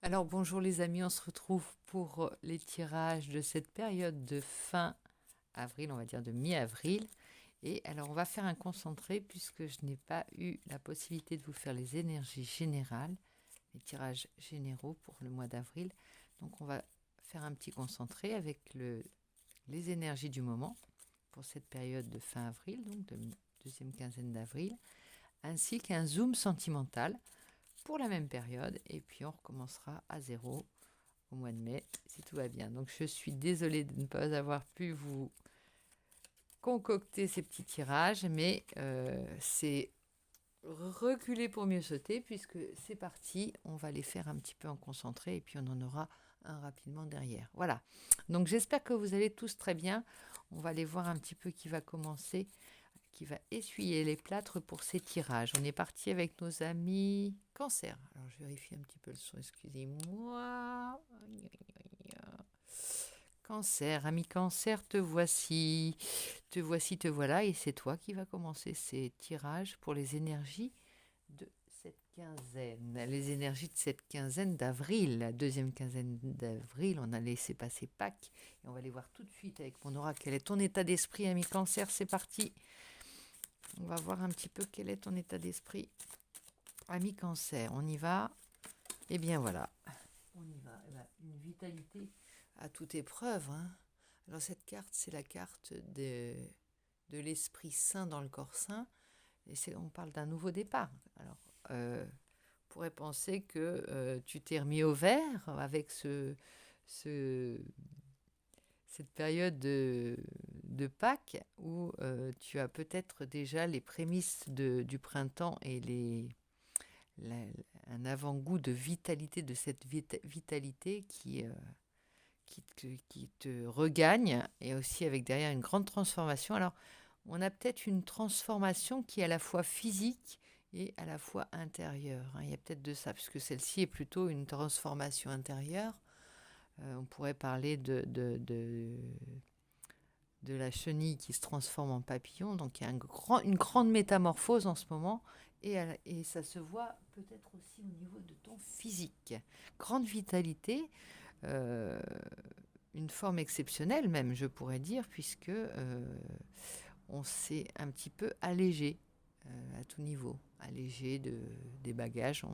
Alors bonjour les amis, on se retrouve pour les tirages de cette période de fin avril, on va dire de mi-avril. Et alors on va faire un concentré puisque je n'ai pas eu la possibilité de vous faire les énergies générales, les tirages généraux pour le mois d'avril. Donc on va faire un petit concentré avec les énergies du moment pour cette période de fin avril, donc de deuxième quinzaine d'avril, ainsi qu'un zoom sentimental pour la même période. Et puis on recommencera à zéro au mois de mai, si tout va bien. Donc je suis désolée de ne pas avoir pu vous concocter ces petits tirages, mais c'est reculer pour mieux sauter, puisque c'est parti, on va les faire un petit peu en concentré, et puis on en aura un rapidement derrière. Voilà, donc j'espère que vous allez tous très bien. On va aller voir un petit peu qui va commencer, qui va essuyer les plâtres pour ces tirages. On est parti avec nos amis Cancer. Alors je vérifie un petit peu le son, excusez-moi. Cancer, ami Cancer, te voici, te voici, te voilà, et c'est toi qui va commencer ces tirages pour les énergies de cette quinzaine, les énergies de cette quinzaine d'avril, la deuxième quinzaine d'avril. On a laissé passer Pâques et on va aller voir tout de suite avec mon aura quel est ton état d'esprit, ami Cancer. C'est parti, on va voir un petit peu quel est ton état d'esprit, ami Cancer. On y va. Et bien voilà, on y va. Eh ben, une vitalité à toute épreuve, hein. Alors cette carte, c'est la carte de l'Esprit Saint dans le corps saint, et on parle d'un nouveau départ. Alors, on pourrait penser que tu t'es remis au vert avec ce, cette période de Pâques où tu as peut-être déjà les prémices du printemps et la, un avant-goût de vitalité, de cette vitalité qui te regagne, et aussi avec derrière une grande transformation. Alors, on a peut-être une transformation qui est à la fois physique et à la fois intérieure, hein. Il y a peut-être de ça, puisque celle-ci est plutôt une transformation intérieure. On pourrait parler de la chenille qui se transforme en papillon. Donc il y a une grande métamorphose en ce moment. Et ça se voit peut-être aussi au niveau de ton physique. Grande vitalité, euh, une forme exceptionnelle même, je pourrais dire, puisque on s'est un petit peu allégé à tout niveau, allégé des bagages.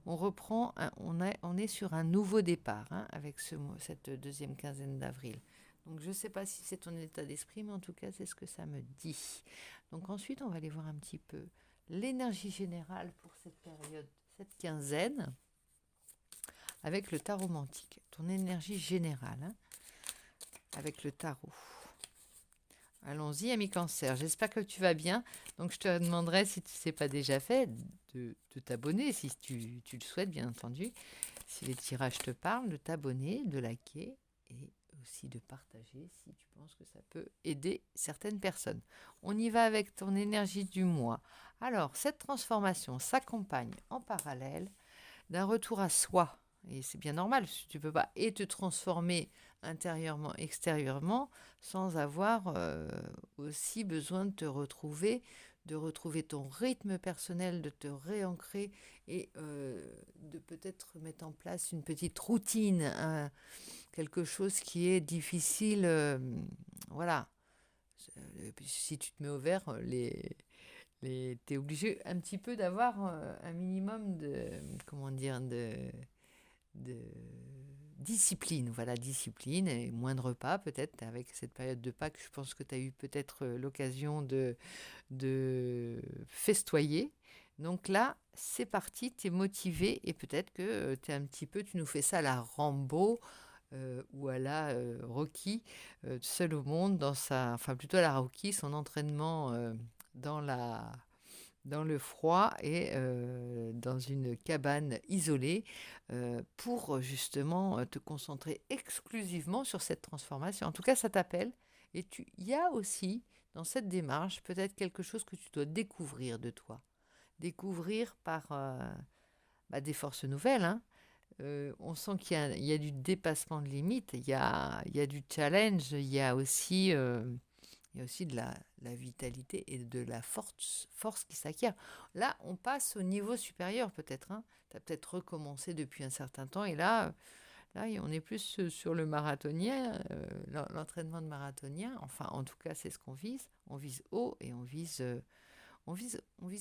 On reprend, on est sur un nouveau départ, hein, avec cette deuxième quinzaine d'avril. Donc je ne sais pas si c'est ton état d'esprit, mais en tout cas c'est ce que ça me dit. Donc ensuite on va aller voir un petit peu l'énergie générale pour cette période, cette quinzaine, avec le tarot romantique. Ton énergie générale, hein, avec le tarot. Allons-y, ami Cancer. J'espère que tu vas bien. Donc, je te demanderai, si tu ne sais pas déjà fait, de t'abonner, si tu le souhaites, bien entendu. Si les tirages te parlent, de t'abonner, de liker et aussi de partager si tu penses que ça peut aider certaines personnes. On y va avec ton énergie du mois. Alors, cette transformation s'accompagne en parallèle d'un retour à soi. Et c'est bien normal, tu ne peux pas et te transformer intérieurement, extérieurement, sans avoir aussi besoin de retrouver ton rythme personnel, de te réancrer et de peut-être mettre en place une petite routine, hein, quelque chose qui est difficile. Voilà. Si tu te mets au vert, tu es obligé un petit peu d'avoir un minimum comment dire, de discipline. Voilà, discipline et moins de repas peut-être. Avec cette période de Pâques, je pense que tu as eu peut-être l'occasion de festoyer. Donc là, c'est parti, tu es motivé, et peut-être que tu es un petit peu, tu nous fais ça à la Rambo ou à la Rocky, seul au monde, enfin plutôt à la Rocky, son entraînement dans dans le froid et dans une cabane isolée pour justement te concentrer exclusivement sur cette transformation. En tout cas, ça t'appelle. Et il y a aussi dans cette démarche peut-être quelque chose que tu dois découvrir de toi. Découvrir par des forces nouvelles, hein. On sent il y a du dépassement de limites, il y a du challenge, il y a aussi il y a aussi de la vitalité et de la force qui s'acquiert. Là, on passe au niveau supérieur peut-être. Hein. Tu as peut-être recommencé depuis un certain temps et là, on est plus sur le marathonien, l'entraînement de marathonien. Enfin, en tout cas, c'est ce qu'on vise. On vise haut et on vise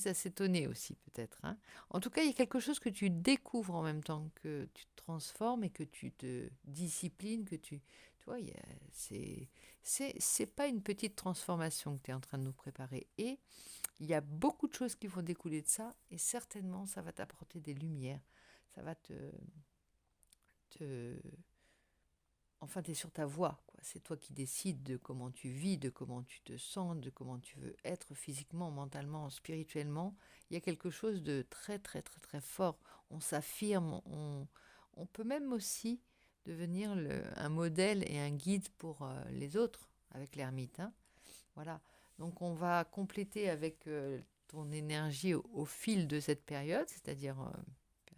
à s'étonner aussi peut-être. Hein. En tout cas, il y a quelque chose que tu découvres en même temps que tu te transformes et que tu te disciplines, tu vois, c'est pas une petite transformation que tu es en train de nous préparer. Et il y a beaucoup de choses qui vont découler de ça et certainement ça va t'apporter des lumières. Ça va te Enfin, tu es sur ta voie, quoi. C'est toi qui décides de comment tu vis, de comment tu te sens, de comment tu veux être physiquement, mentalement, spirituellement. Il y a quelque chose de très, très, très, très fort. On s'affirme, on peut même aussi devenir un modèle et un guide pour les autres avec l'ermite. Hein. Voilà. Donc, on va compléter avec ton énergie au fil de cette période, c'est-à-dire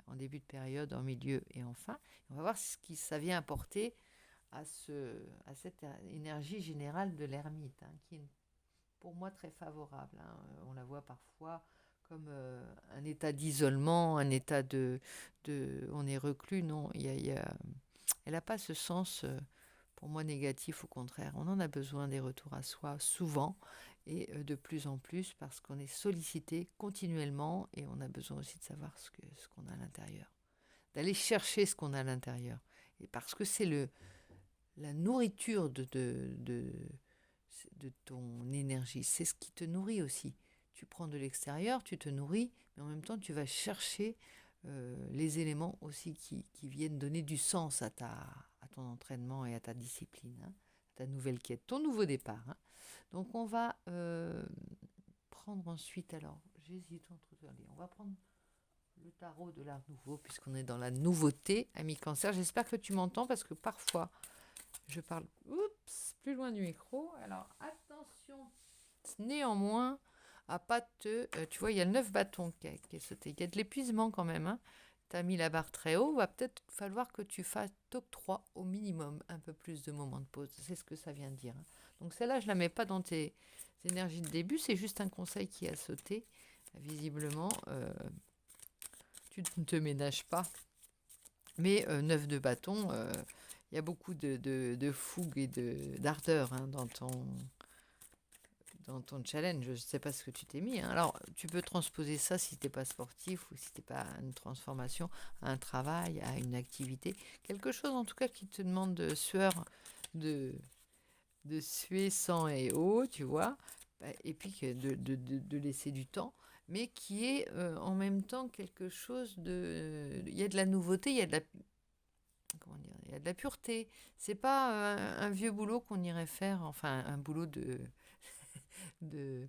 en début de période, en milieu et en fin. On va voir ce que ça vient apporter à cette énergie générale de l'ermite, hein, qui est pour moi très favorable. Hein. On la voit parfois comme un état d'isolement, un état on est reclus. Non, elle n'a pas ce sens, pour moi, négatif. Au contraire, on en a besoin des retours à soi souvent et de plus en plus parce qu'on est sollicité continuellement et on a besoin aussi de savoir ce qu'on a à l'intérieur, d'aller chercher ce qu'on a à l'intérieur. Et parce que c'est la nourriture de ton énergie. C'est ce qui te nourrit aussi. Tu prends de l'extérieur, tu te nourris, mais en même temps, tu vas chercher les éléments aussi qui viennent donner du sens à ton entraînement et à ta discipline, hein, à ta nouvelle quête, ton nouveau départ. Hein. Donc, on va prendre ensuite, alors, j'hésite entre deux. Allez, on va prendre le tarot de l'art nouveau, puisqu'on est dans la nouveauté, ami Cancer. J'espère que tu m'entends, parce que parfois, je parle plus loin du micro. Alors, attention, néanmoins, à pas tu vois, il y a le 9 bâtons qui est sauté. Il y a de l'épuisement quand même. Hein. Tu as mis la barre très haut. Va peut-être falloir que tu fasses t'octroies au minimum un peu plus de moments de pause. C'est ce que ça vient de dire. Hein. Donc, celle-là, je ne la mets pas dans tes énergies de début. C'est juste un conseil qui a sauté. Visiblement, tu ne te ménages pas. Mais 9 de bâton, il y a beaucoup de fougue et d'ardeur, hein, dans ton challenge. Je ne sais pas ce que tu t'es mis. Hein. Alors, tu peux transposer ça si tu n'es pas sportif ou si tu n'es pas à une transformation, à un travail, à une activité. Quelque chose, en tout cas, qui te demande de sueur, de suer sang et eau, tu vois. Et puis de laisser du temps. Mais qui est en même temps quelque chose de... Il y a de la nouveauté, il y a de la... Comment dire, il y a de la pureté. C'est pas un vieux boulot qu'on irait faire, enfin un boulot de... Il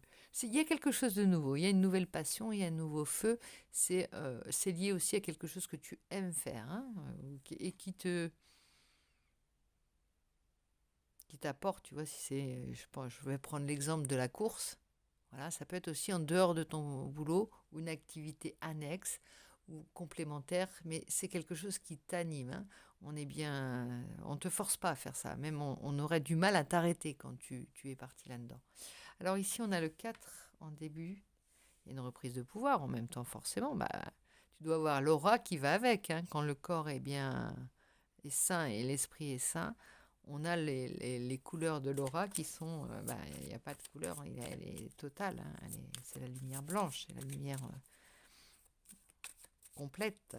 y a quelque chose de nouveau, il y a une nouvelle passion, il y a un nouveau feu. C'est lié aussi à quelque chose que tu aimes faire, hein, et qui t'apporte, tu vois, si c'est... je vais prendre l'exemple de la course. Voilà, ça peut être aussi en dehors de ton boulot ou une activité annexe ou complémentaire, mais c'est quelque chose qui t'anime. Hein. On te force pas à faire ça. Même on aurait du mal à t'arrêter quand tu es parti là-dedans. Alors ici, on a le 4 en début. Il y a une reprise de pouvoir en même temps, forcément. Bah, tu dois avoir l'aura qui va avec. Hein. Quand le corps est sain et l'esprit est sain, on a les couleurs de l'aura qui sont... il n'y a pas de couleur, elle est totale. Hein. C'est la lumière blanche, c'est la lumière complète.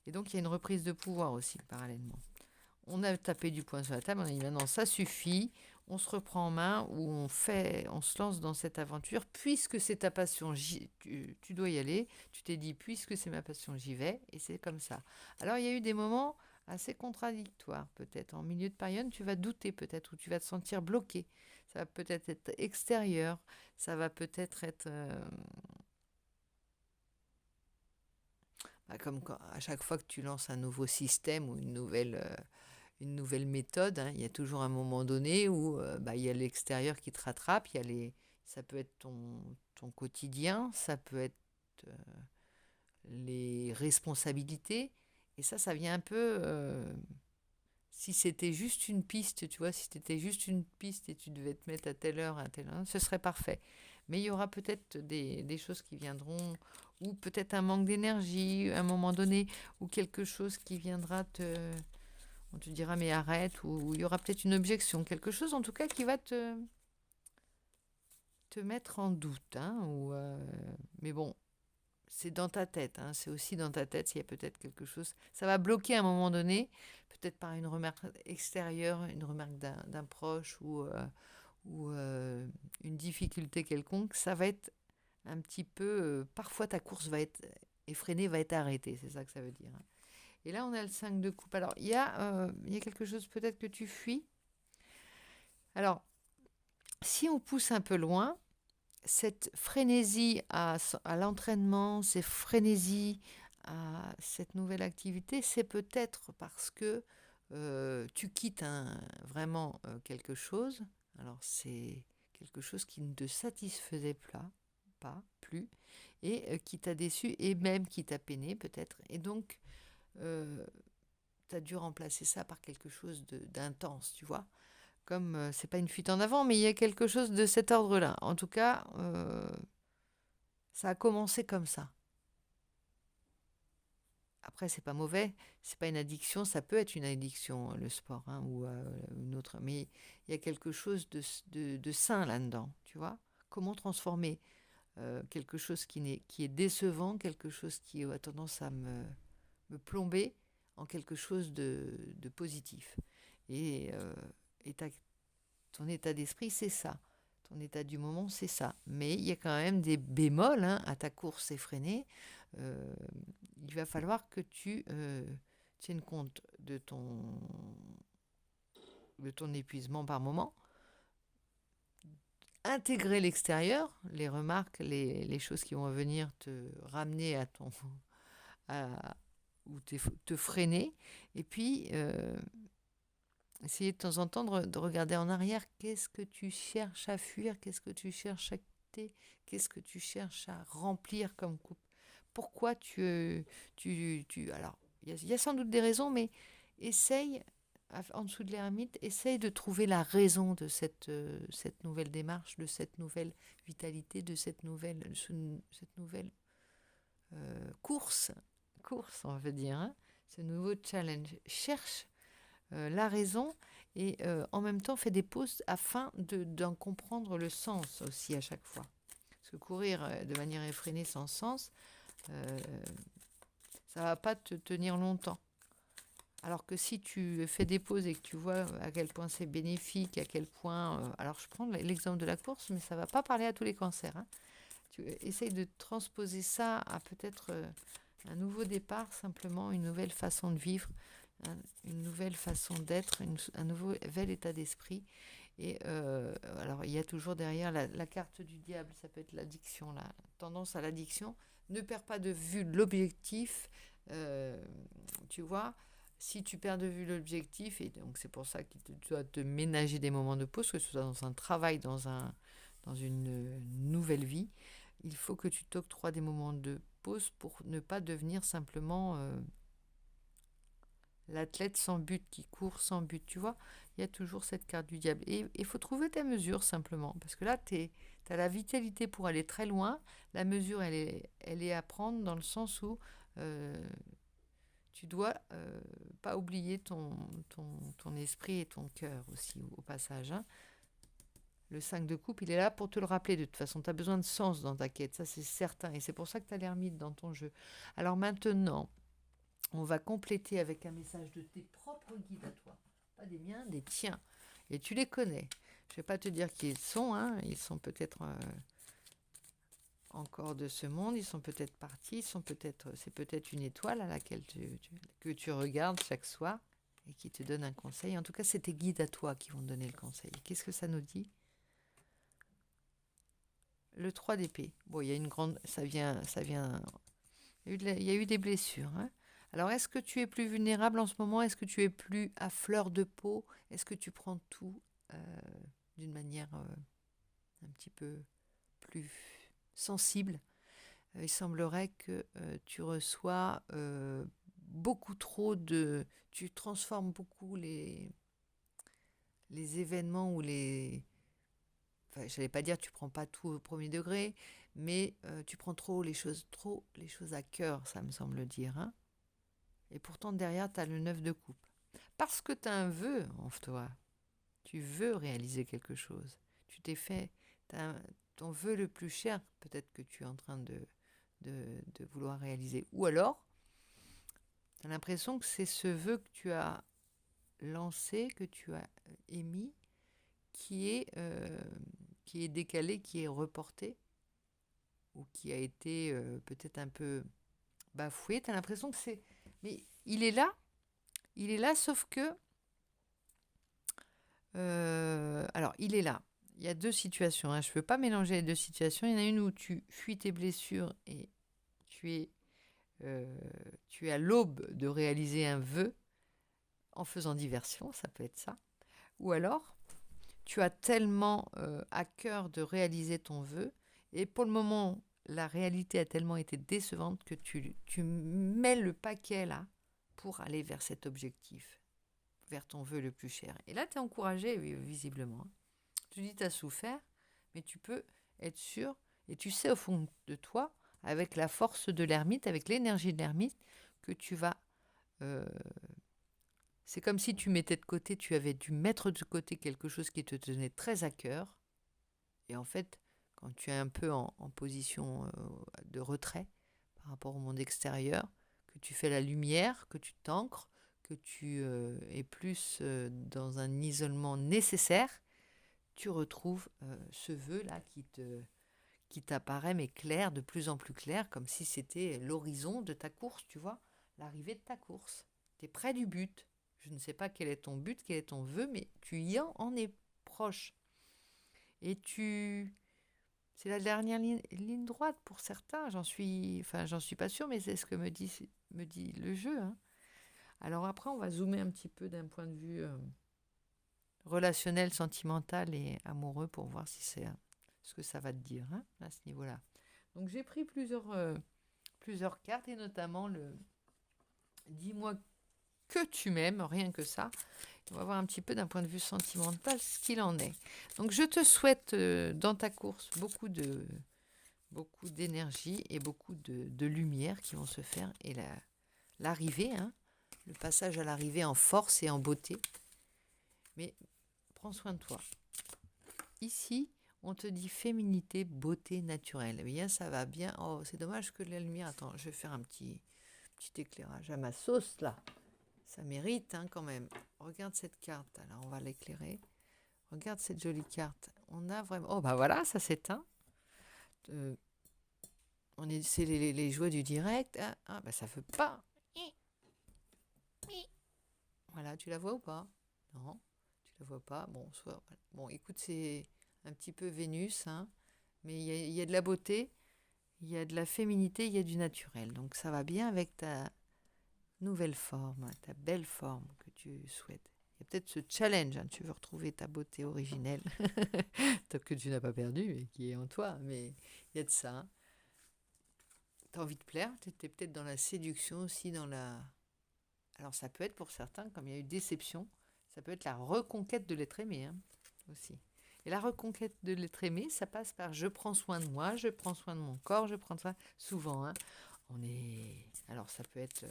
Et donc, il y a une reprise de pouvoir aussi, parallèlement. On a tapé du poing sur la table, on a dit maintenant, ça suffit, on se reprend en main, ou on se lance dans cette aventure, puisque c'est ta passion, tu dois y aller. Tu t'es dit, puisque c'est ma passion, j'y vais, et c'est comme ça. Alors, il y a eu des moments assez contradictoires, peut-être. En milieu de période, tu vas douter, peut-être, ou tu vas te sentir bloqué. Ça va peut-être être extérieur, ça va peut-être être... comme à chaque fois que tu lances un nouveau système ou une nouvelle méthode, hein, il y a toujours un moment donné où il y a l'extérieur qui te rattrape, ça peut être ton quotidien, ça peut être les responsabilités, et ça vient un peu Si c'était juste une piste, tu vois, si c'était juste une piste et tu devais te mettre à telle heure, ce serait parfait. Mais il y aura peut-être des choses qui viendront, ou peut-être un manque d'énergie à un moment donné, ou quelque chose qui viendra on te dira mais arrête, ou il y aura peut-être une objection, quelque chose en tout cas qui va te mettre en doute. Hein, mais bon, c'est dans ta tête, hein, c'est aussi dans ta tête s'il y a peut-être quelque chose. Ça va bloquer à un moment donné, peut-être par une remarque extérieure, une remarque d'un proche ou une difficulté quelconque. Ça va être un petit peu... parfois ta course va être effrénée, va être arrêtée, c'est ça que ça veut dire. Hein. Et là, on a le 5 de coupe. Alors, il y a quelque chose peut-être que tu fuis. Alors, si on pousse un peu loin, cette frénésie à l'entraînement, ces frénésies à cette nouvelle activité, c'est peut-être parce que tu quittes vraiment quelque chose. Alors c'est quelque chose qui ne te satisfaisait pas plus, et qui t'a déçu et même qui t'a peiné peut-être. Et donc, tu as dû remplacer ça par quelque chose d'intense, tu vois comme c'est pas une fuite en avant, mais il y a quelque chose de cet ordre-là. En tout cas, ça a commencé comme ça. Après, c'est pas mauvais, c'est pas une addiction, ça peut être une addiction, le sport, hein, ou une autre. Mais il y a quelque chose de sain là-dedans, tu vois. Comment transformer quelque chose qui est décevant, quelque chose qui a tendance à me plomber, en quelque chose de positif. Et, et ton état d'esprit, c'est ça. Ton état du moment, c'est ça. Mais il y a quand même des bémols, hein, à ta course effrénée. Euh, il va falloir que tu tiennes compte de ton épuisement par moment. Intégrer l'extérieur, les remarques, les choses qui vont venir te ramener ou te freiner. Et puis, essayer de temps en temps de regarder en arrière. Qu'est-ce que tu cherches à fuir? Qu'est-ce que tu cherches à quitter? Qu'est-ce que tu cherches à remplir comme coupe? Pourquoi alors, il y a sans doute des raisons, mais essaye, en dessous de l'ermite, essaye de trouver la raison de cette nouvelle démarche, de cette nouvelle vitalité, de cette nouvelle course, on veut dire, hein, ce nouveau challenge. Cherche la raison et en même temps fais des pauses afin d'en comprendre le sens aussi à chaque fois. Parce que courir de manière effrénée sans sens, euh, ça va pas te tenir longtemps. Alors que si tu fais des pauses et que tu vois à quel point c'est bénéfique, à quel point... alors je prends l'exemple de la course, mais ça ne va pas parler à tous les cancers. Hein. Tu essayes de transposer ça à peut-être un nouveau départ, simplement une nouvelle façon de vivre, une nouvelle façon d'être, un nouvel état d'esprit. Et alors, il y a toujours derrière la carte du diable, ça peut être l'addiction, la tendance à l'addiction. Ne perds pas de vue l'objectif, tu vois. Si tu perds de vue l'objectif, et donc c'est pour ça que tu dois te ménager des moments de pause, que ce soit dans un travail, dans une nouvelle vie, il faut que tu t'octroies des moments de pause pour ne pas devenir simplement l'athlète sans but, qui court sans but, tu vois. Il y a toujours cette carte du diable. Et il faut trouver ta mesure simplement. Parce que là, tu as la vitalité pour aller très loin. La mesure, elle est à prendre dans le sens où tu dois pas oublier ton esprit et ton cœur aussi, au passage. Hein. Le 5 de coupe, il est là pour te le rappeler. De toute façon, tu as besoin de sens dans ta quête, ça c'est certain. Et c'est pour ça que tu as l'ermite dans ton jeu. Alors maintenant, on va compléter avec un message de tes propres guides à toi. Pas des miens, des tiens. Et tu les connais. Je ne vais pas te dire qui ils sont. Hein. Ils sont peut-être encore de ce monde. Ils sont peut-être partis. C'est peut-être une étoile à laquelle que tu regardes chaque soir et qui te donne un conseil. En tout cas, c'est tes guides à toi qui vont te donner le conseil. Qu'est-ce que ça nous dit ? Le 3 d'épée. Bon, il y a une grande... Ça vient... Il y a eu des blessures. Hein. Alors, est-ce que tu es plus vulnérable en ce moment? Est-ce que tu es plus à fleur de peau? Est-ce que tu prends tout d'une manière un petit peu plus sensible? Il semblerait que tu reçois beaucoup trop de... Tu transformes beaucoup les événements ou les... Enfin, je n'allais pas dire tu prends pas tout au premier degré, mais tu prends trop les choses à cœur, ça me semble dire. Hein. Et pourtant, derrière, tu as le 9 de coupe. Parce que tu as un vœu en toi. Tu veux réaliser quelque chose. Tu t'es fait... ton vœu le plus cher, peut-être que tu es en train de vouloir réaliser. Ou alors, tu as l'impression que c'est ce vœu que tu as lancé, que tu as émis, qui est décalé, qui est reporté, ou qui a été peut-être un peu bafoué. Tu as l'impression que c'est... Mais il est là, sauf que... alors, il est là. Il y a deux situations. Hein. Je ne veux pas mélanger les deux situations. Il y en a une où tu fuis tes blessures et tu es à l'aube de réaliser un vœu en faisant diversion, ça peut être ça. Ou alors, tu as tellement à cœur de réaliser ton vœu et pour le moment, la réalité a tellement été décevante que tu mets le paquet là pour aller vers cet objectif, vers ton vœu le plus cher. Et là, tu es encouragé, visiblement. Tu dis, tu as souffert, mais tu peux être sûr, et tu sais au fond de toi, avec la force de l'ermite, avec l'énergie de l'ermite, que tu vas... c'est comme si tu mettais de côté, tu avais dû mettre de côté quelque chose qui te tenait très à cœur. Et en fait, quand tu es un peu en position de retrait par rapport au monde extérieur, que tu fais la lumière, que tu t'ancres, que tu es plus dans un isolement nécessaire, tu retrouves ce vœu-là qui t'apparaît, mais clair, de plus en plus clair, comme si c'était l'horizon de ta course, tu vois, l'arrivée de ta course. Tu es près du but. Je ne sais pas quel est ton but, quel est ton vœu, mais tu y en es proche. Et c'est la dernière ligne droite pour certains, j'en suis pas sûre, mais c'est ce que me dit le jeu. Hein. Alors après, on va zoomer un petit peu d'un point de vue relationnel, sentimental et amoureux pour voir si c'est ce que ça va te dire hein, à ce niveau-là. Donc j'ai pris plusieurs cartes et notamment le dis-moi que tu m'aimes, rien que ça. On va voir un petit peu d'un point de vue sentimental ce qu'il en est. Donc je te souhaite dans ta course beaucoup d'énergie et beaucoup de lumière qui vont se faire et l'arrivée, hein, le passage à l'arrivée en force et en beauté. Mais prends soin de toi. Ici, on te dit féminité, beauté naturelle. Eh bien, ça va bien. Oh, c'est dommage que la lumière... Attends, je vais faire un petit éclairage à ma sauce, là. Ça mérite, hein, quand même. Regarde cette carte. Alors, on va l'éclairer. Regarde cette jolie carte. On a vraiment... Oh, bah voilà, ça s'éteint. C'est les joies du direct. Ah, bah ça veut pas. Voilà, tu la vois ou pas? Non, tu la vois pas. Bon, écoute, c'est un petit peu Vénus, hein, mais il y a de la beauté, il y a de la féminité, il y a du naturel. Donc ça va bien avec ta nouvelle forme, ta belle forme que tu souhaites. Il y a peut-être ce challenge, hein, tu veux retrouver ta beauté originelle, que tu n'as pas perdue et qui est en toi, mais il y a de ça. Hein. Tu as envie de plaire, tu étais peut-être dans la séduction aussi, dans la... Alors ça peut être pour certains, comme il y a eu déception, ça peut être la reconquête de l'être aimé hein, aussi. Et la reconquête de l'être aimé, ça passe par je prends soin de moi, je prends soin de mon corps, je prends soin... Souvent, hein, on est... Alors ça peut être...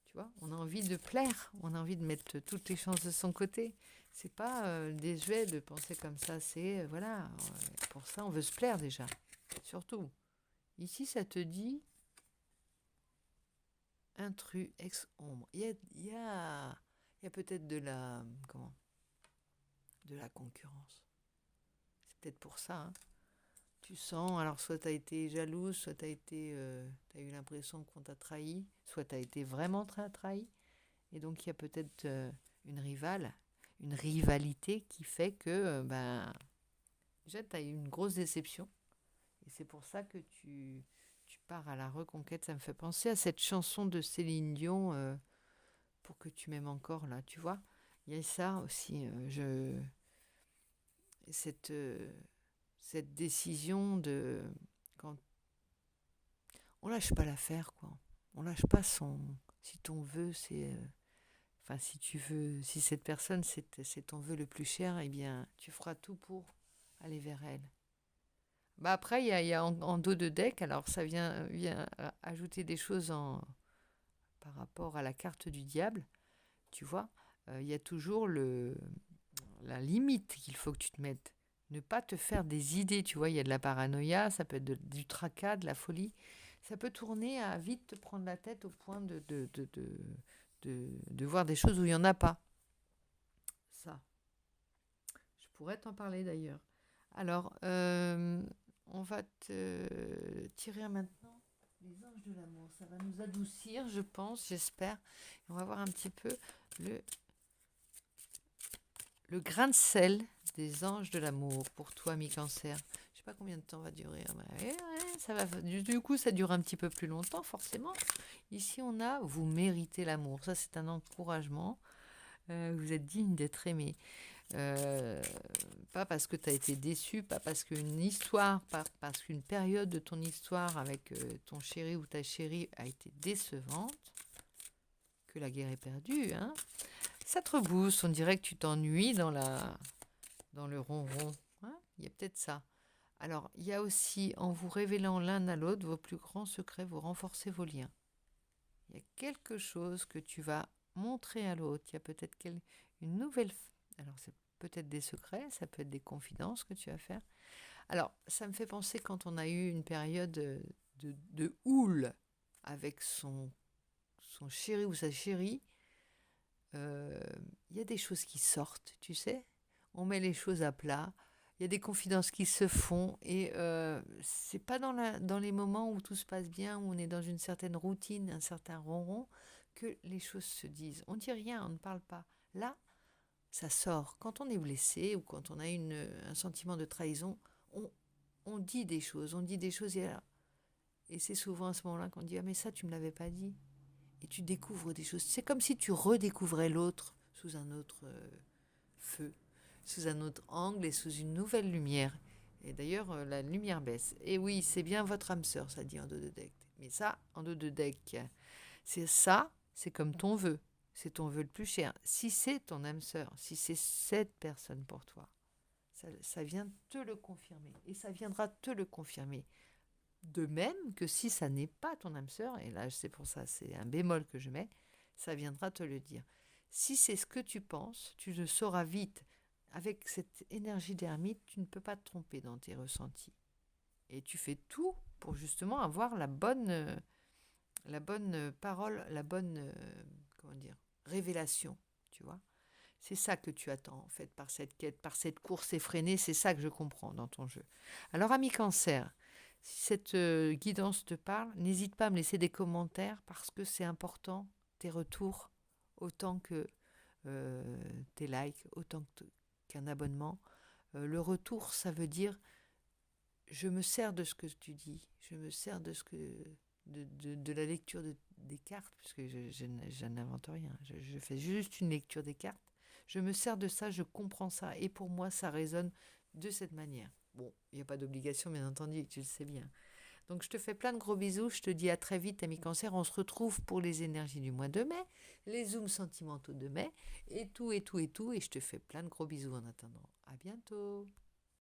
tu vois, on a envie de plaire, on a envie de mettre toutes les chances de son côté. C'est pas désuet de penser comme ça, c'est... voilà, pour ça on veut se plaire déjà, surtout. Ici ça te dit... Intrus, ex-ombre. Il y a peut-être de la... Comment? De la concurrence. C'est peut-être pour ça. Hein. Tu sens, alors soit tu as été jalouse, soit tu as eu l'impression qu'on t'a trahi, soit tu as été vraiment trahi. Et donc il y a peut-être une rivalité qui fait que déjà tu as eu une grosse déception. Et c'est pour ça que tu pars à la reconquête. Ça me fait penser à cette chanson de Céline Dion, pour que tu m'aimes encore, là, tu vois. Il y a ça aussi. Cette décision de... Quand on lâche pas l'affaire, quoi. On lâche pas Si ton vœu, c'est... Enfin, si tu veux, si cette personne, c'est ton vœu le plus cher, eh bien, tu feras tout pour aller vers elle. Bah après, il y a en dos de deck, alors ça vient ajouter des choses par rapport à la carte du diable, tu vois. Il y a toujours la limite qu'il faut que tu te mettes. Ne pas te faire des idées, tu vois. Il y a de la paranoïa, ça peut être du tracas, de la folie. Ça peut tourner à vite te prendre la tête au point de voir des choses où il n'y en a pas. Ça, je pourrais t'en parler d'ailleurs. Alors, on va te tirer maintenant les anges de l'amour. Ça va nous adoucir, je pense, j'espère. Et on va voir un petit peu le, le grain de sel des anges de l'amour pour toi, mi-cancer. Je sais pas combien de temps va durer. Ça va, du coup, ça dure un petit peu plus longtemps, forcément. Ici, on a vous méritez l'amour. Ça, c'est un encouragement. Vous êtes digne d'être aimé. Pas parce que tu as été déçu, pas parce qu'une histoire, pas parce qu'une période de ton histoire avec ton chéri ou ta chérie a été décevante, que la guerre est perdue, hein. Ça te rebooste, on dirait que tu t'ennuies dans le ronron, hein. Il y a peut-être ça. Alors, il y a aussi, en vous révélant l'un à l'autre vos plus grands secrets, vous renforcez vos liens. Il y a quelque chose que tu vas montrer à l'autre. Il y a peut-être une nouvelle... Alors, c'est peut-être des secrets, ça peut être des confidences que tu vas faire. Alors, ça me fait penser quand on a eu une période de houle avec son chéri ou sa chérie. Il y a des choses qui sortent, tu sais. On met les choses à plat. Il y a des confidences qui se font et c'est pas dans les moments où tout se passe bien, où on est dans une certaine routine, un certain ronron, que les choses se disent. On dit rien, on ne parle pas. Là, ça sort. Quand on est blessé ou quand on a un sentiment de trahison, on dit des choses, et c'est souvent à ce moment-là qu'on dit « Ah mais ça, tu me l'avais pas dit ». Et tu découvres des choses. C'est comme si tu redécouvrais l'autre sous un autre feu, sous un autre angle et sous une nouvelle lumière. Et d'ailleurs, la lumière baisse. Et oui, c'est bien votre âme sœur, ça dit en dos de deck. Mais ça, en dos de deck, c'est comme ton vœu. C'est ton vœu le plus cher. Si c'est ton âme sœur, si c'est cette personne pour toi, ça vient te le confirmer. Et ça viendra te le confirmer. De même que si ça n'est pas ton âme sœur, et là c'est pour ça, c'est un bémol que je mets, ça viendra te le dire. Si c'est ce que tu penses, tu le sauras vite. Avec cette énergie d'ermite, tu ne peux pas te tromper dans tes ressentis. Et tu fais tout pour justement avoir la bonne parole, la bonne révélation, tu vois. C'est ça que tu attends en fait par cette quête, par cette course effrénée, c'est ça que je comprends dans ton jeu. Alors ami Cancer, si cette guidance te parle, n'hésite pas à me laisser des commentaires parce que c'est important, tes retours, autant que tes likes, autant qu'un abonnement. Le retour, ça veut dire je me sers de ce que tu dis, je me sers de la lecture des cartes, puisque je n'invente rien, je fais juste une lecture des cartes. Je me sers de ça, je comprends ça, et pour moi, ça résonne de cette manière. Bon, il n'y a pas d'obligation, bien entendu, tu le sais bien. Donc, je te fais plein de gros bisous. Je te dis à très vite, amis Cancer. On se retrouve pour les énergies du mois de mai, les zooms sentimentaux de mai, et tout. Et je te fais plein de gros bisous en attendant. À bientôt.